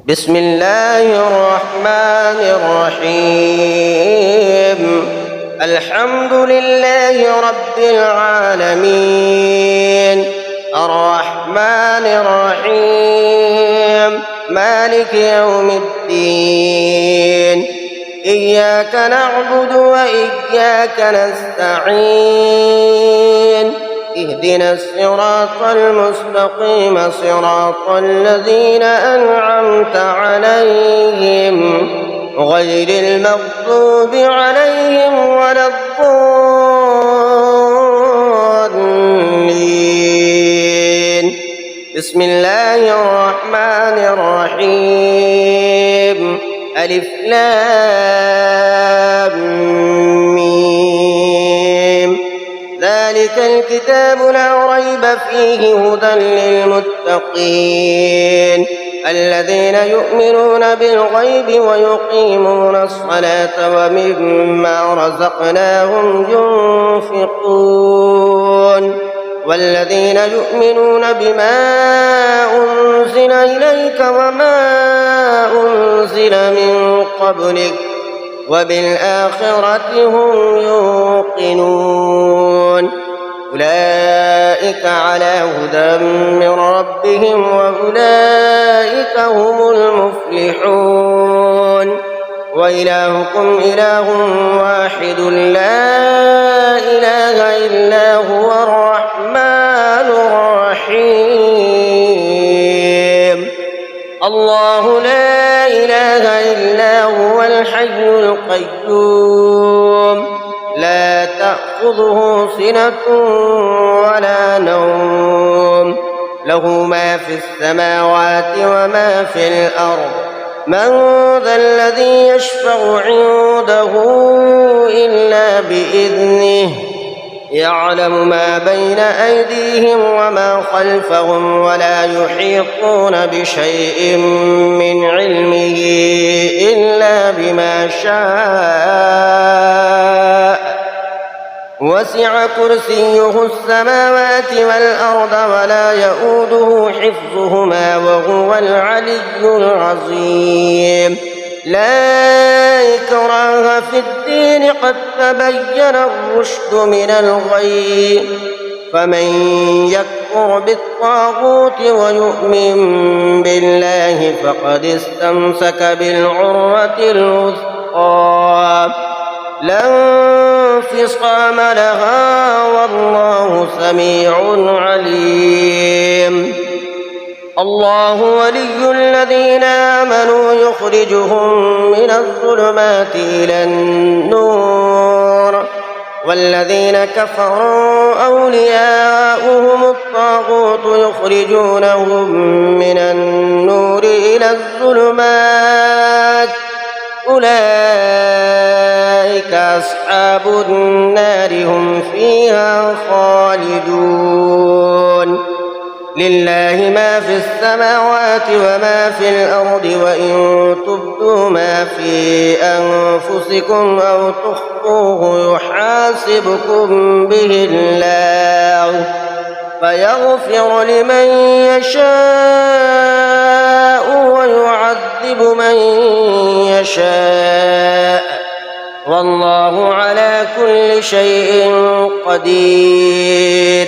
بسم الله الرحمن الرحيم. الحمد لله رب العالمين، الرحمن الرحيم، مالك يوم الدين. إياك نعبد وإياك نستعين. اهدنا الصراط المستقيم، صراط الذين أنعمت عليهم غير المغضوب عليهم ولا الضالين. بسم الله الرحمن الرحيم. ألف لام ميم. ذلك الكتاب لا ريب فيه هدى للمتقين الذين يؤمنون بالغيب ويقيمون الصلاة ومما رزقناهم ينفقون والذين يؤمنون بما أنزل إليك وما أنزل من قبلك وبالآخرة هم يوقنون. أولئك على هدى من ربهم وأولئك هم المفلحون. وإلهكم إله واحد لا إله إلا هو الرحمن الرحيم. الله لا إله إلا هو الحي القيوم، لا تأخذه سنة ولا نوم، له ما في السماوات وما في الأرض. من ذا الذي يشفع عنده إلا بإذنه، يعلم ما بين أيديهم وما خلفهم ولا يحيطون بشيء من علمه إلا بما شاء. وسع كرسيه السماوات والأرض ولا يؤوده حفظهما وهو العلي العظيم. لا إكراه في الدين، قد تبين الرشد من الغي، فمن يكفر بالطاغوت ويؤمن بالله فقد استمسك بالعروة الوثقى لا انفصام لها، والله سميع عليم. الله ولي الذين آمنوا يخرجهم من الظلمات إلى النور، والذين كفروا أولياؤهم الطاغوت يخرجونهم من النور إلى الظلمات. أولئك أصحاب النار هم فيها خالدون. لله ما في السماوات وما في الأرض، وإن تبدوا ما في أنفسكم أو تخفوه يحاسبكم به الله فيغفر لمن يشاء ويعذب من يشاء، والله على كل شيء قدير.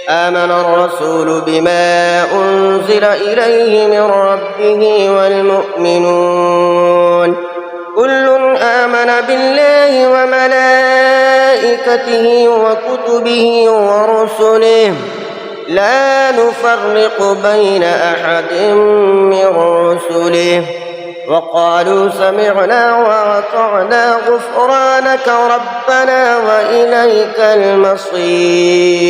آمن الرسول بما أنزل إليه من ربه والمؤمنون كل آمن بالله وملائكته وكتبه ورسله لا نفرق بين أحد من رسله، وقالوا سمعنا وأطعنا غفرانك ربنا وإليك المصير.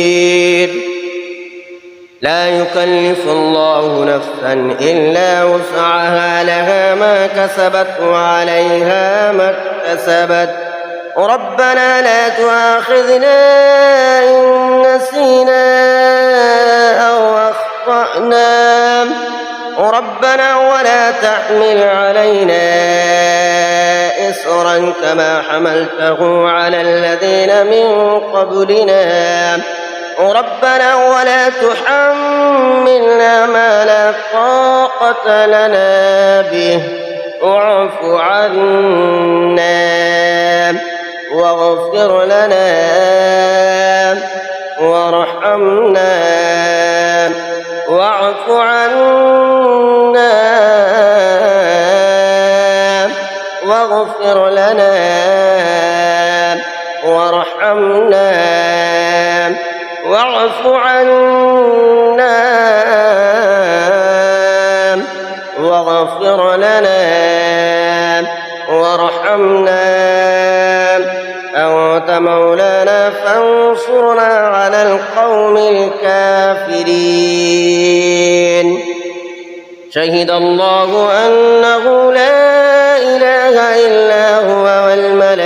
لا يكلف الله نفسا إلا وسعها، لها ما كسبت وعليها ما اكتسبت. ربنا لا تؤاخذنا إن نسينا أو أخطأنا، ربنا ولا تحمل علينا إصرا كما حملته على الذين من قبلنا، ربنا ولا تحملنا ما لا طاقة لنا به واعف عنا واغفر لنا وارحمنا واعف عنا واغفر لنا وارحمنا واعف عنا واغفر لنا وارحمنا أنت مولانا فانصرنا على القوم الكافرين. شهد الله أنه لا إله إلا هو والملائكة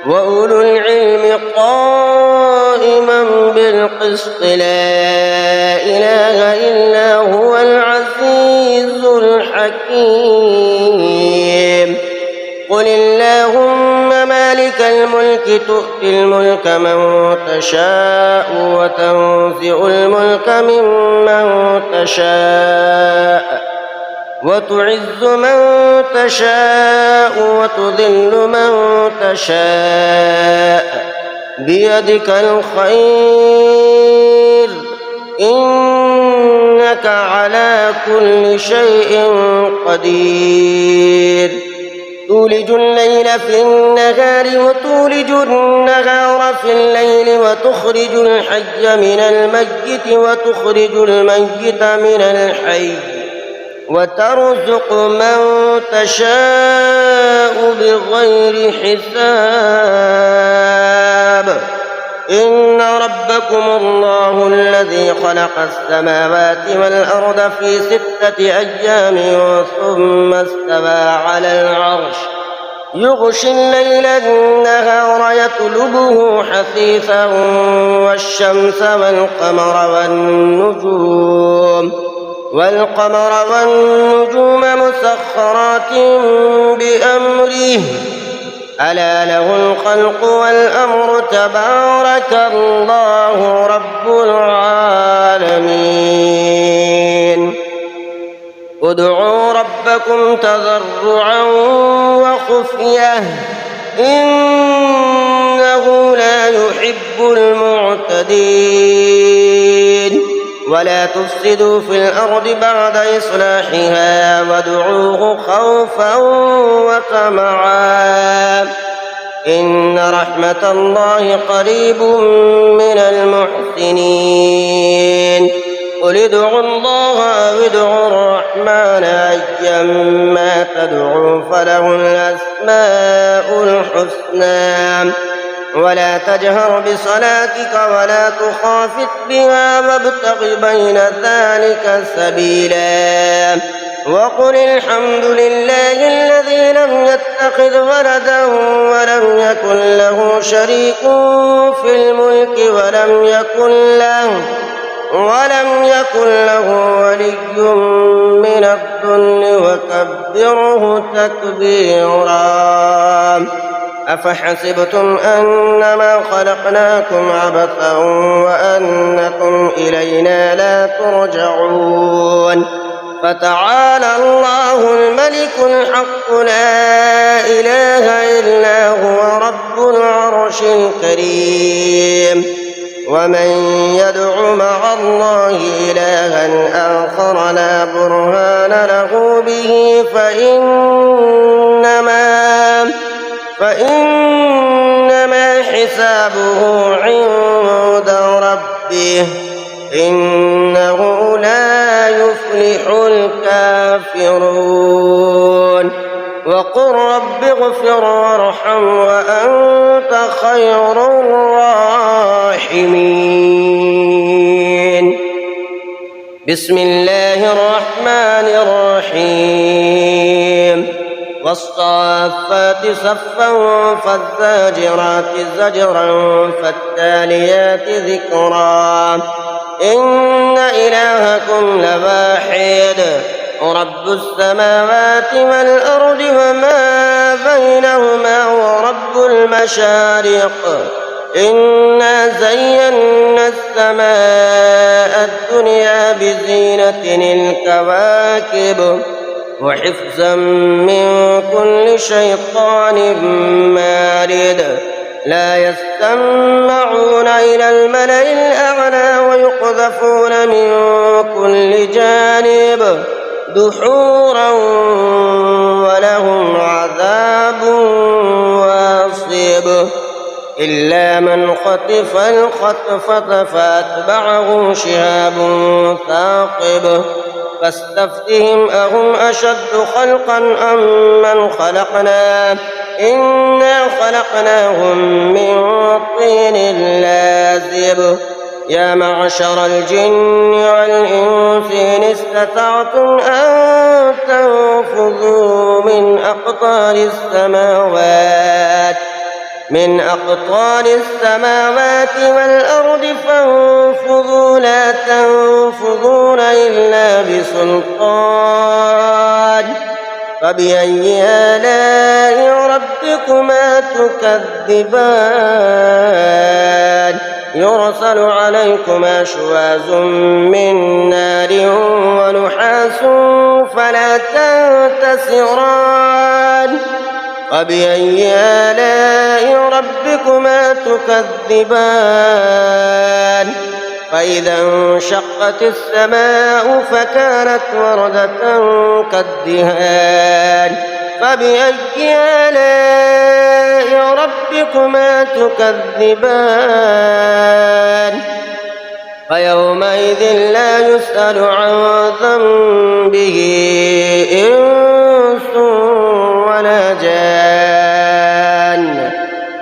وأولو العلم قائما بالقسط لا إله إلا هو العزيز الحكيم. قل اللهم مالك الملك تؤتي الملك من تشاء وتنزع الملك ممن تشاء وتعز من تشاء وتذل من تشاء بيدك الخير إنك على كل شيء قدير. تولج الليل في النهار وتولج النهار في الليل وتخرج الحي من الميت وتخرج الميت من الحي وترزق من تشاء بغير حساب. إن ربكم الله الذي خلق السماوات والأرض في 6 أيام ثم استوى على العرش يغشي الليل النهار يطلبه حثيثا والشمس والقمر والنجوم مسخرات بأمره ألا له الخلق والأمر تبارك الله رب العالمين. ادعوا ربكم تضرعا وخفية إنه لا يحب المعتدين. ولا تفسدوا في الأرض بعد إصلاحها وادعوه خوفا وطمعا إن رحمة الله قريب من المحسنين. قل ادعوا الله أو ادعوا الرحمن أيما تدعوا فله الأسماء الحسنى. ولا تجهر بصلاتك ولا تخافت بها وابتغ بين ذلك سبيلا. وقل الحمد لله الذي لم يتخذ ولدا ولم يكن له شريك في الملك ولم يكن له ولي من الذل وكبره تكبيرا. أفحسبتم أنما خلقناكم عبثا وأنكم إلينا لا ترجعون. فتعالى الله الملك الحق لا إله إلا هو رب العرش الكريم. ومن يدع مع الله إلها آخر لا برهان له به فإنما حسابه عند ربه إنه لا يفلح الكافرون. وقل رب اغفر وارحم وأنت خير الراحمين. بسم الله الرحمن الرحيم. والصافات صفا فالزاجرات زجرا فالتاليات ذكرا إن إلهكم لواحد رب السماوات والأرض وما بينهما ورب المشارق إنا زينا السماء الدنيا بزينة الكواكب وحفظا من كل شيطان مارد لا يستمعون إلى الملأ الأعلى ويقذفون من كل جانب دحورا ولهم عذاب واصب إلا من خطف الخطفة فأتبعه شهاب ثاقب فاستفتهم أهم أشد خلقا أم من خلقنا إنا خلقناهم من طين لازب يا معشر الجن والإنس إن استطعتم أن تنفذوا من أقطار السماوات والأرض فانفذوا لا تنفذون إلا بسلطان فبأي آلاء ربكما تكذبان يرسل عليكما شواظ من نار ونحاس فلا تنتصران فبأي آلاء ربكما تكذبان فإذا انشقت السماء فكانت وردة كالدهان فبأي آلاء ربكما تكذبان فيومئذ لا يسأل عن ذنبه إنس ولا جان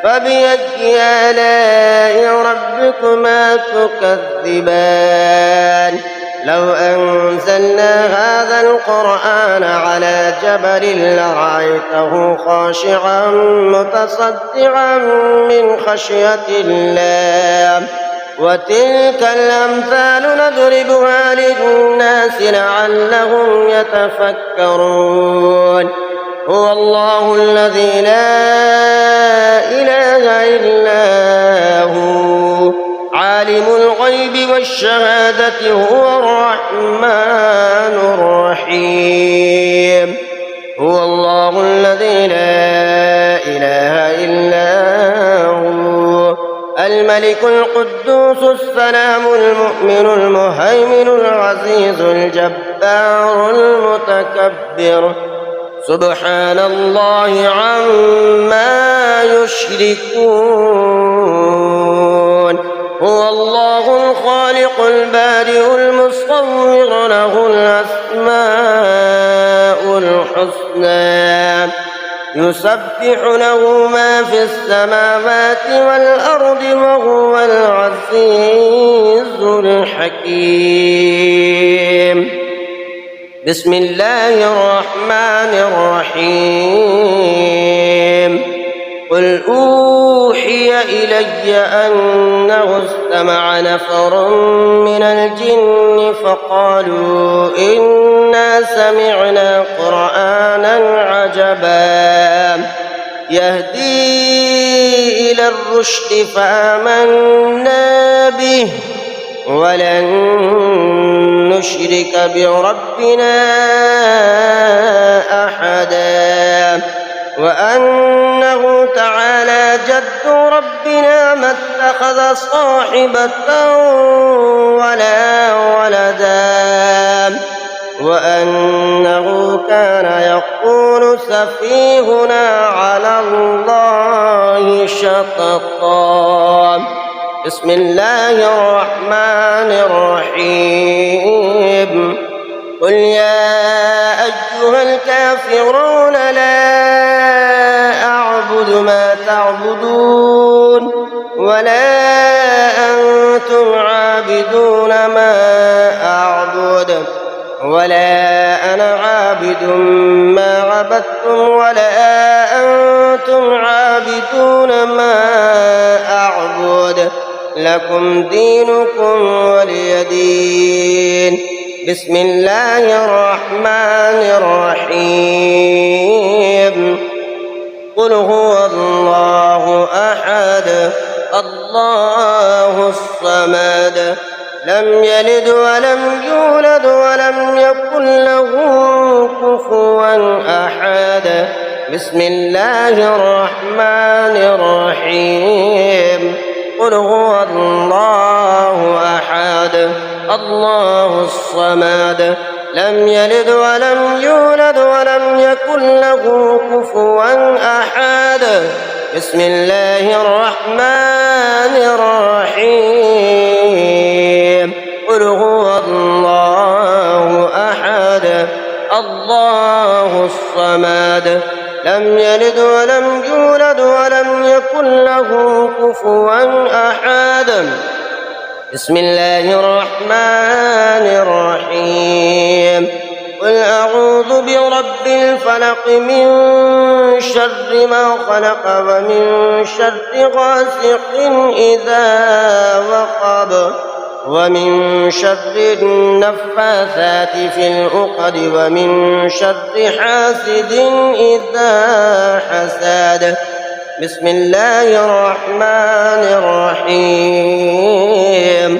فبأي آلاء ربكما تكذبان لو أنزلنا هذا القرآن على جبل لرأيته خاشعا متصدعا من خشية الله وتلك الأمثال نضربها للناس لعلهم يتفكرون هو الله الذي لا إله إلا هو عالم الغيب والشهادة هو الرحمن الرحيم هو الله الذي لا إله إلا هو الملك القدوس السلام المؤمن المهيمن العزيز الجبار المتكبر سبحان الله عما يشركون هو الله الخالق البارئ المصور له الأسماء الحسنى يسبح له ما في السماوات والأرض وهو العزيز الحكيم بسم الله الرحمن الرحيم قل أوحي إلي أنه استمع نفر من الجن فقالوا إنا سمعنا قرآنا عجبا يهدي إلى الرشد فآمنا به ولن نشرك بربنا أحدا وأنه تعالى جد ربنا ما اتخذ صاحبة ولا ولدا وأنه كان يقول سفيهنا على الله شططا بسم الله الرحمن الرحيم قل يا أيها الكافرون لا أعبد ما تعبدون ولا أنتم عابدون ما أعبد ولا أنا عابد ما عبدتم ولا أنتم عابدون ما أعبد لكم دينكم ولي دين بسم الله الرحمن الرحيم قل هو الله أحد الله الصمد لم يلد ولم يولد ولم يكن له كفوا أحد بسم الله الرحمن الرحيم قل هو الله أحد الله الصمد لم يلد ولم يولد ولم يكن له كفوا أحد بسم الله الرحمن الرحيم قل هو الله أحد الله الصمد لم يلد ولم يولد ولم يكن له كفوا أحد بسم الله الرحمن الرحيم قل أعوذ برب الفلق من شر ما خلق ومن شر غاسق إذا وقب ومن شر النفاثات في العقد ومن شر حاسد إذا حسد بسم الله الرحمن الرحيم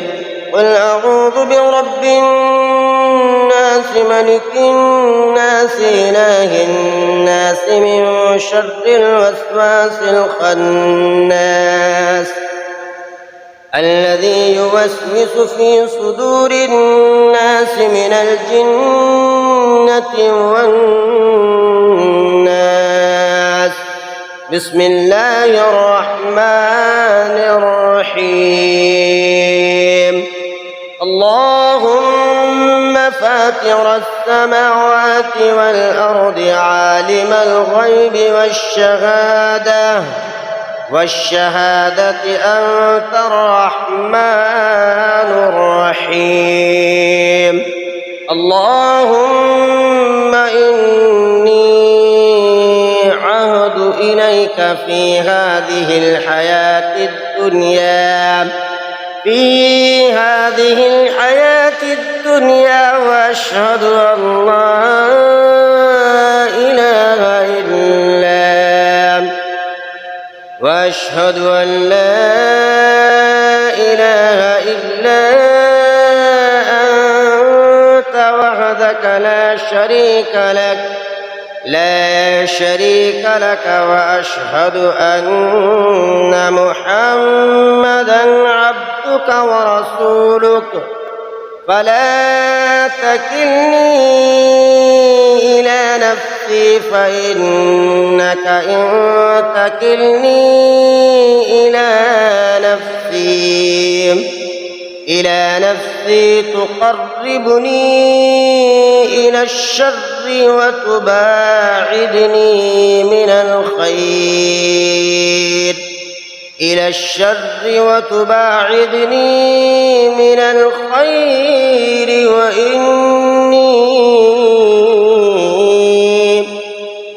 قل أعوذ برب الناس ملك الناس إله الناس من شر الوسواس الخناس الذي يوسوس في صدور الناس من الجنة والناس بسم الله الرحمن الرحيم اللهم فاطر السماوات والأرض عالم الغيب والشهادة أنت الرحمن الرحيم اللهم إني عهد إليك في هذه الحياة الدنيا وأشهد أن لا إله إلا أنت وحدك لا شريك لك وأشهد أن محمدًا عبدك ورسولك فلا تكلني إلى نفسي فإنك إن تكلني إلى نفسي تقربني إلى الشر وتباعدني من الخير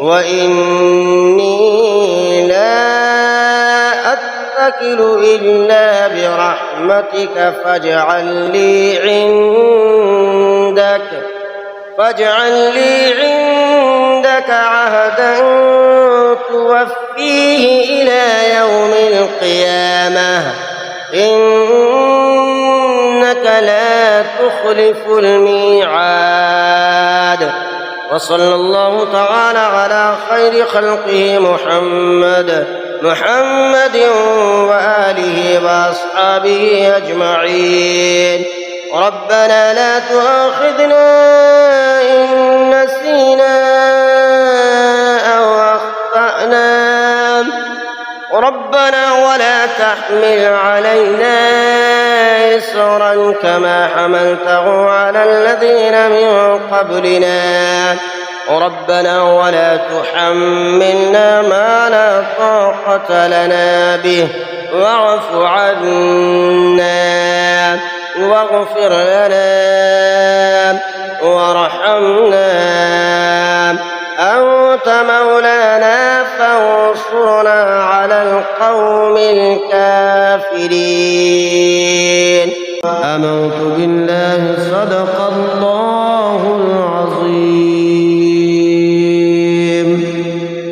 وإني لا أتكل إلا برحمتك فاجعل لي عندك عهدا توفيه إلى يوم القيامة إنك لا تخلف الميعاد وصلى الله تعالى على خير خلقه محمد وآله وأصحابه أجمعين ربنا لا تؤاخذنا إن نسينا أو أخطأنا ربنا ولا تحمل علينا إصرا كما حملته على الذين من قبلنا ربنا ولا تحملنا ما لا طاقة لنا به واعف عنا واغفر لنا وارحمنا أنت مولانا فانصرنا على القوم الكافرين. آمنت بالله صدق الله